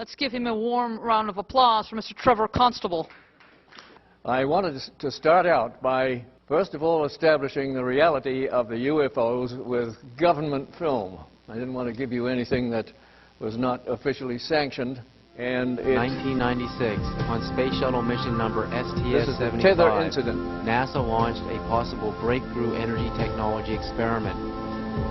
Let's give him a warm round of applause for Mr. Trevor Constable. I wanted to start out by, first of all, establishing the reality of the UFOs with government film. I didn't want to give you anything that was not officially sanctioned. And 1996, on Space Shuttle mission number STS-75, tether incident. NASA launched a possible breakthrough energy technology experiment.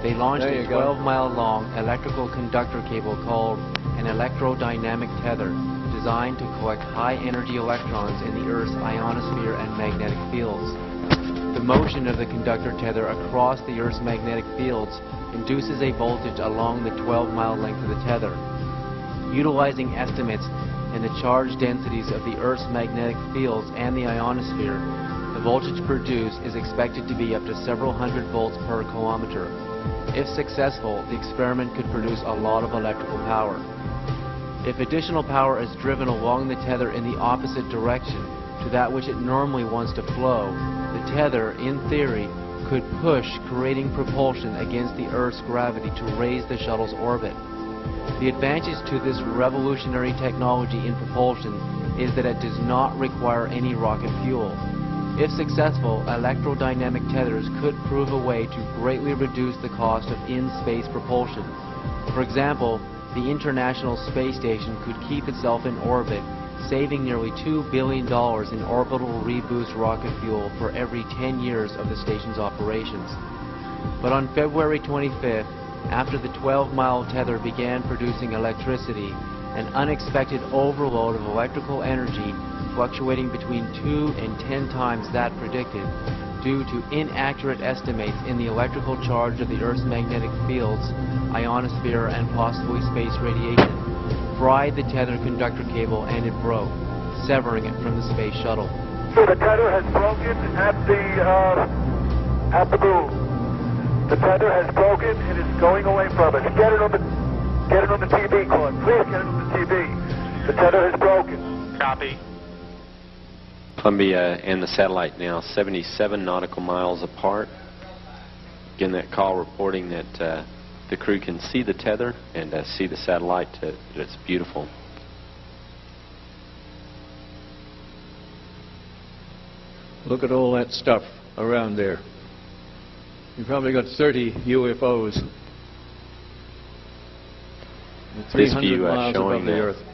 They launched a 12-mile-long electrical conductor cable called an electrodynamic tether, designed to collect high-energy electrons in the Earth's ionosphere and magnetic fields. The motion of the conductor tether across the Earth's magnetic fields induces a voltage along the 12-mile length of the tether. Utilizing estimates in the charge densities of the Earth's magnetic fields and the ionosphere, the voltage produced is expected to be up to several hundred volts per kilometer. If successful, the experiment could produce a lot of electrical power. If additional power is driven along the tether in the opposite direction to that which it normally wants to flow, the tether, in theory, could push, creating propulsion against the Earth's gravity to raise the shuttle's orbit. The advantage to this revolutionary technology in propulsion is that it does not require any rocket fuel. If successful, electrodynamic tethers could prove a way to greatly reduce the cost of in-space propulsion. For example, the International Space Station could keep itself in orbit, saving nearly $2 billion in orbital reboost rocket fuel for every 10 years of the station's operations. But on February 25th, after the 12-mile tether began producing electricity, an unexpected overload of electrical energy fluctuating between 2 and 10 times that predicted, due to inaccurate estimates in the electrical charge of the Earth's magnetic fields, ionosphere, and possibly space radiation, fried the tether conductor cable and it broke, severing it from the space shuttle. So the tether has broken at the boom. The tether has broken and is going away from us. Get it on the TV, Claude. Please get it on the TV. The tether has broken. Copy. Columbia and the satellite now 77 nautical miles apart. Again, that call reporting that the crew can see the tether and see the satellite. It's beautiful. Look at all that stuff around there. You've probably got 30 UFOs. 300 miles above the Earth.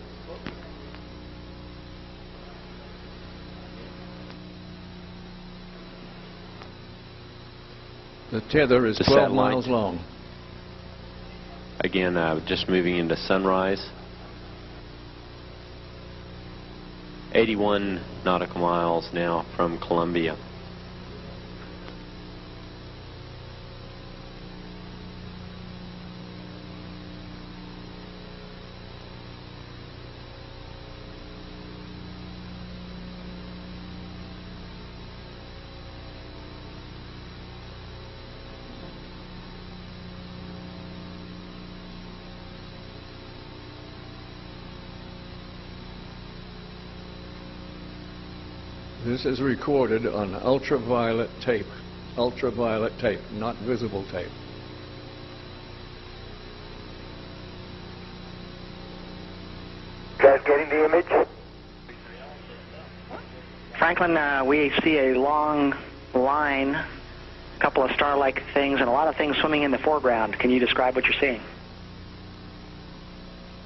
The tether is 12 miles long. Again, just moving into sunrise. 81 nautical miles now from Columbia. This is recorded on ultraviolet tape, not visible tape. Guys getting the image? Franklin, we see a long line, a couple of star-like things, and a lot of things swimming in the foreground. Can you describe what you're seeing?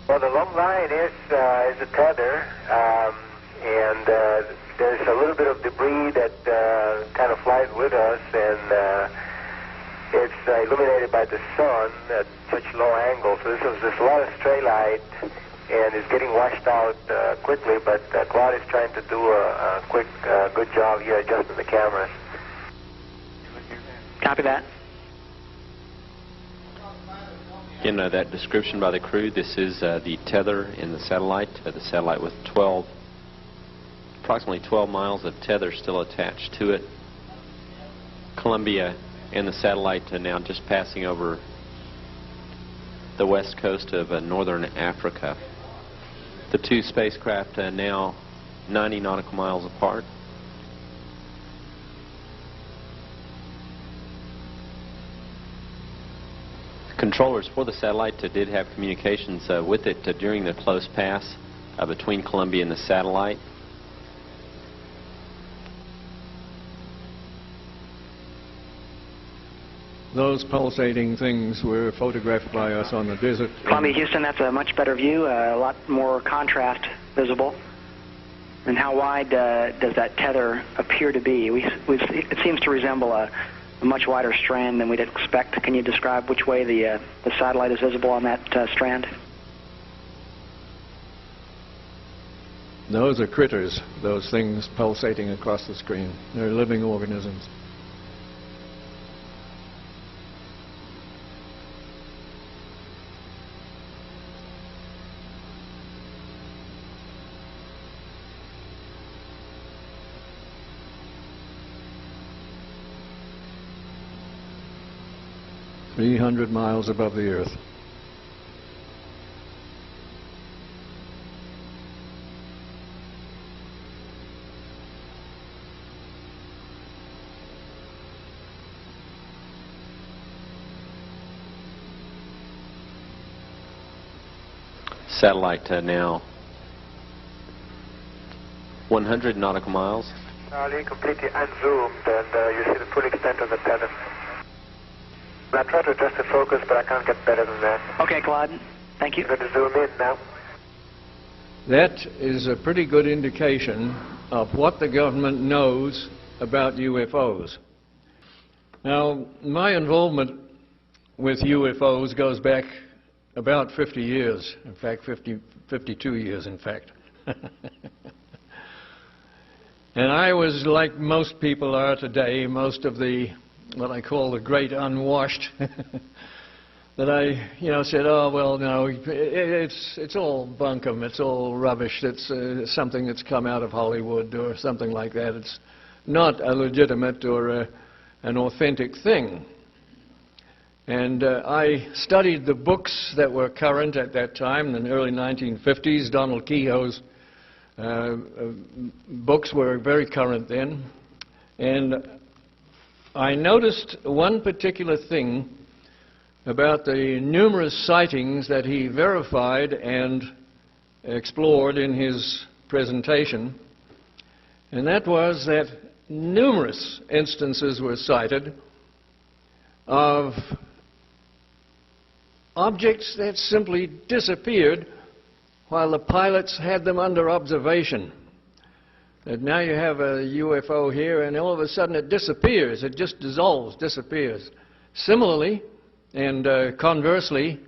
Well, the long line is a tether, and there's a little bit of debris that kind of flies with us, and it's illuminated by the sun at such low angles. So there's a lot of stray light, and it's getting washed out quickly, but Claude is trying to do a quick, good job here adjusting the cameras. Copy that. Again, that description by the crew, this is the tether in the satellite with approximately 12 miles of tether still attached to it. Columbia and the satellite are now just passing over the west coast of northern Africa. The two spacecraft are now 90 nautical miles apart. Controllers for the satellite did have communications with it during the close pass between Columbia and the satellite. Those pulsating things were photographed by us on the desert. Columbia, Houston, that's a much better view, a lot more contrast visible. And how wide does that tether appear to be? It seems to resemble a much wider strand than we'd expect. Can you describe which way the satellite is visible on that strand? Those are critters, those things pulsating across the screen. They're living organisms. .300 miles above the Earth. Satellite now 100 nautical miles. Charlie, completely unzoomed, and you see the full extent of the tether. I try to adjust the focus, but I can't get better than that. Okay, Claude. Thank you. I'm going to zoom in now. That is a pretty good indication of what the government knows about UFOs. Now, my involvement with UFOs goes back about 50 years, in fact, 52 years, in fact. And I was like most people are today, most of the what I call the great unwashed, that I, said, oh, well, no, it's all bunkum, it's all rubbish, it's something that's come out of Hollywood or something like that. It's not a legitimate or an authentic thing. And I studied the books that were current at that time, in the early 1950s. Donald Kehoe's books were very current then. And I noticed one particular thing about the numerous sightings that he verified and explored in his presentation, and that was that numerous instances were cited of objects that simply disappeared while the pilots had them under observation. That now you have a UFO here, and all of a sudden it disappears. It just dissolves, disappears. Similarly, and conversely,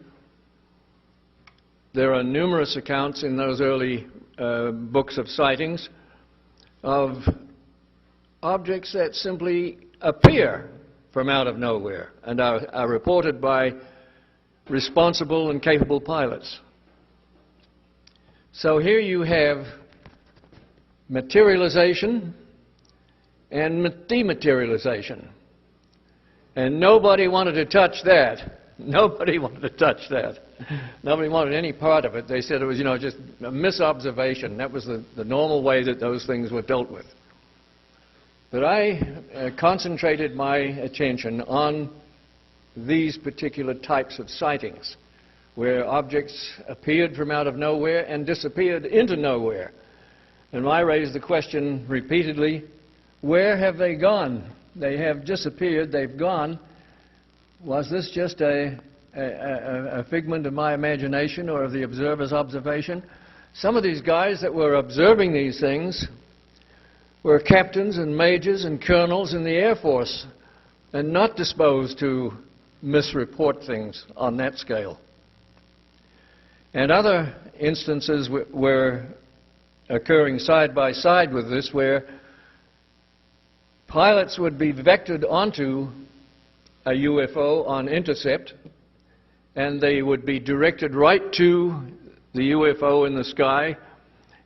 there are numerous accounts in those early books of sightings of objects that simply appear from out of nowhere and are reported by responsible and capable pilots. So here you have materialization and dematerialization. And nobody wanted to touch that. Nobody wanted to touch that. Nobody wanted any part of it. They said it was, just a misobservation. That was the normal way that those things were dealt with. But I concentrated my attention on these particular types of sightings, where objects appeared from out of nowhere and disappeared into nowhere. And I raised the question repeatedly, where have they gone? They have disappeared, they've gone. Was this just a figment of my imagination or of the observer's observation? Some of these guys that were observing these things were captains and majors and colonels in the Air Force, and not disposed to misreport things on that scale. And other instances were occurring side by side with this, where pilots would be vectored onto a UFO on intercept, and they would be directed right to the UFO in the sky,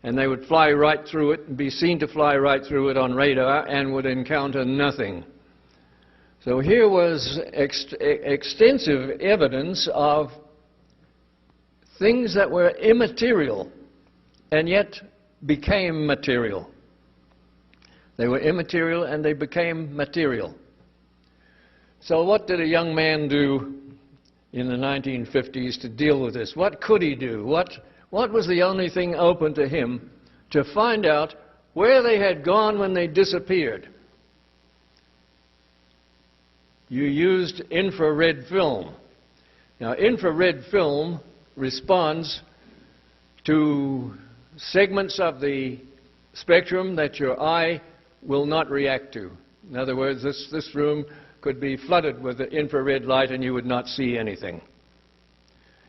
and they would fly right through it and be seen to fly right through it on radar and would encounter nothing. So here was extensive evidence of things that were immaterial and yet became material. They were immaterial and they became material. So what did a young man do in the 1950s to deal with this. What could he do? What was the only thing open to him to find out where they had gone when they disappeared? You used infrared film. Now, infrared film responds to segments of the spectrum that your eye will not react to. In other words, this room could be flooded with the infrared light and you would not see anything.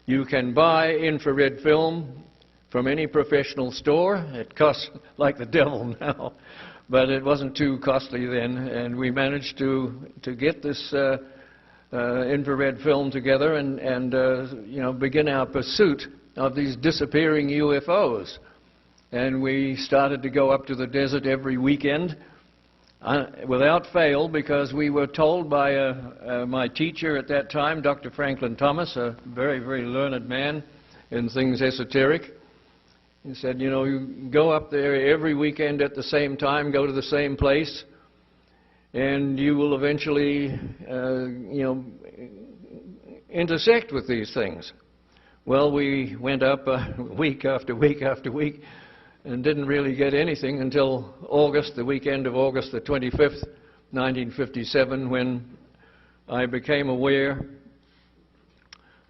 You can buy infrared film from any professional store. It costs like the devil now, but it wasn't too costly then, and we managed to get this infrared film together and you know, begin our pursuit of these disappearing UFOs. And we started to go up to the desert every weekend without fail, because we were told by my teacher at that time, Dr. Franklin Thomas, a very, very learned man in things esoteric. He said, you know, you go up there every weekend at the same time, go to the same place, and you will eventually, you know, intersect with these things. Well, we went up week after week after week and didn't really get anything until August, the weekend of August the 25th, 1957, when I became aware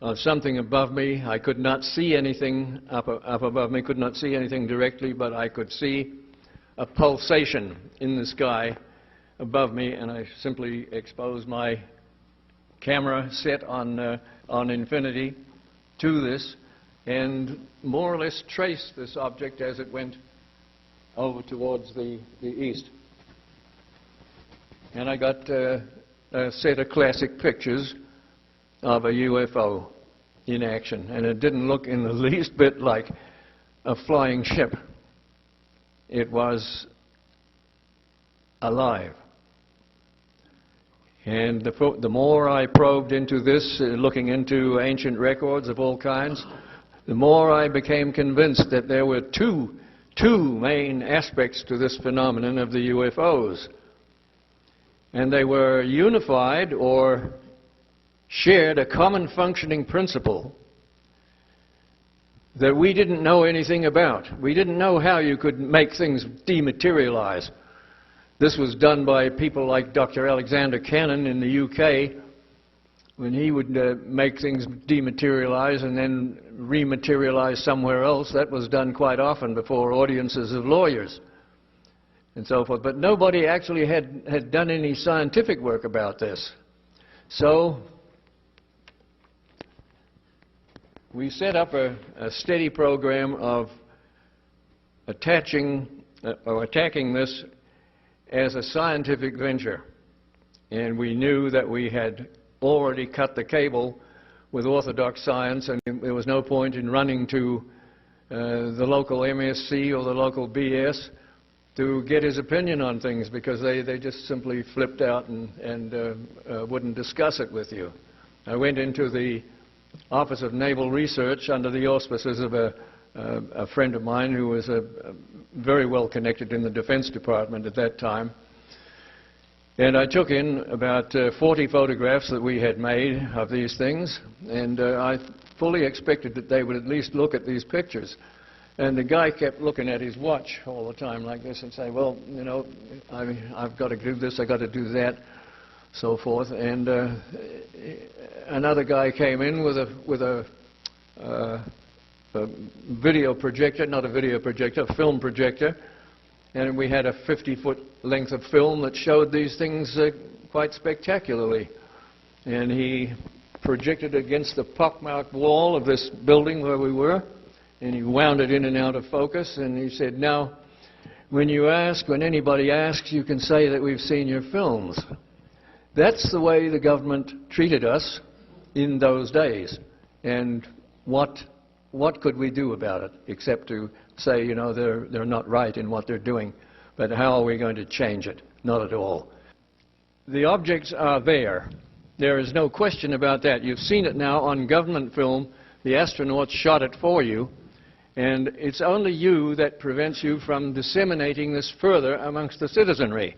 of something above me. I could not see anything up above me, could not see anything directly, but I could see a pulsation in the sky above me, and I simply exposed my camera set on infinity to this, and more or less traced this object as it went over towards the east. And I got a set of classic pictures of a UFO in action, and it didn't look in the least bit like a flying ship. It was alive. And the more I probed into this, looking into ancient records of all kinds, the more I became convinced that there were two main aspects to this phenomenon of the UFOs. And they were unified or shared a common functioning principle that we didn't know anything about. We didn't know how you could make things dematerialize. This was done by people like Dr. Alexander Cannon in the UK, when he would make things dematerialize and then rematerialize somewhere else. That was done quite often before audiences of lawyers and so forth. But nobody actually had done any scientific work about this. So we set up a steady program of attacking this as a scientific venture. And we knew that we had already cut the cable with orthodox science, and there was no point in running to the local MSc or the local BS to get his opinion on things, because they just simply flipped out and wouldn't discuss it with you. I went into the Office of Naval Research under the auspices of a friend of mine who was very well connected in the Defense Department at that time. And I took in about 40 photographs that we had made of these things, and I fully expected that they would at least look at these pictures. And the guy kept looking at his watch all the time like this and say, well, you know, I've got to do this, I've got to do that, so forth. And another guy came in with a video projector, not a video projector, a film projector, and we had a 50-foot length of film that showed these things quite spectacularly. And he projected against the pockmarked wall of this building where we were, and he wound it in and out of focus, and he said, now, when anybody asks, you can say that we've seen your films. That's the way the government treated us in those days. And what could we do about it, except to say, you know, they're not right in what they're doing, but how are we going to change it? Not at all. The objects are there. There is no question about that. You've seen it now on government film. The astronauts shot it for you, and it's only you that prevents you from disseminating this further amongst the citizenry.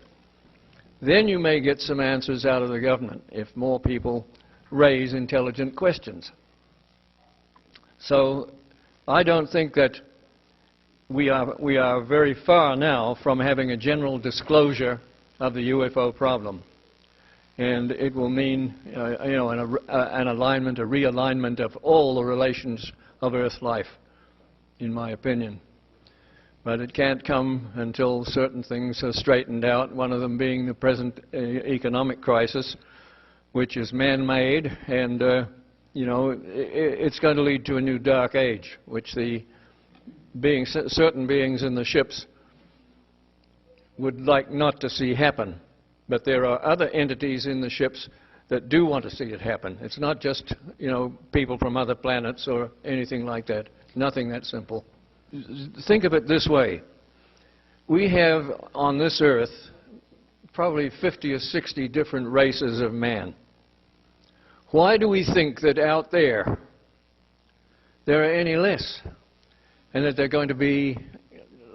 Then you may get some answers out of the government if more people raise intelligent questions. So I don't think that we are very far now from having a general disclosure of the UFO problem. And it will mean, an alignment, a realignment of all the relations of Earth life, in my opinion. But it can't come until certain things are straightened out, one of them being the present economic crisis, which is man-made, and, it's going to lead to a new dark age, which certain beings in the ships would like not to see happen. But there are other entities in the ships that do want to see it happen. It's not just, people from other planets or anything like that. Nothing that simple. Think of it this way. We have on this Earth probably 50 or 60 different races of man. Why do we think that out there are any less? And that they're going to be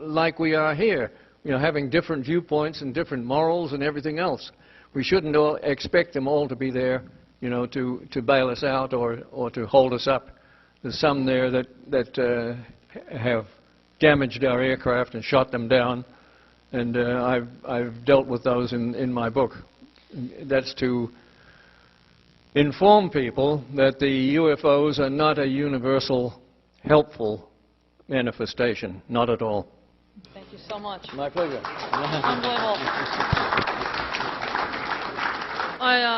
like we are here, having different viewpoints and different morals and everything else. We shouldn't expect them all to be there, to bail us out or to hold us up. There's some there that have damaged our aircraft and shot them down, and I've dealt with those in my book. That's to inform people that the UFOs are not a universal, helpful manifestation, not at all. Thank you so much. My pleasure. Unbelievable.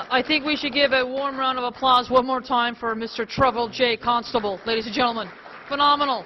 I think we should give a warm round of applause one more time for Mr. Trevor J. Constable. Ladies and gentlemen, phenomenal.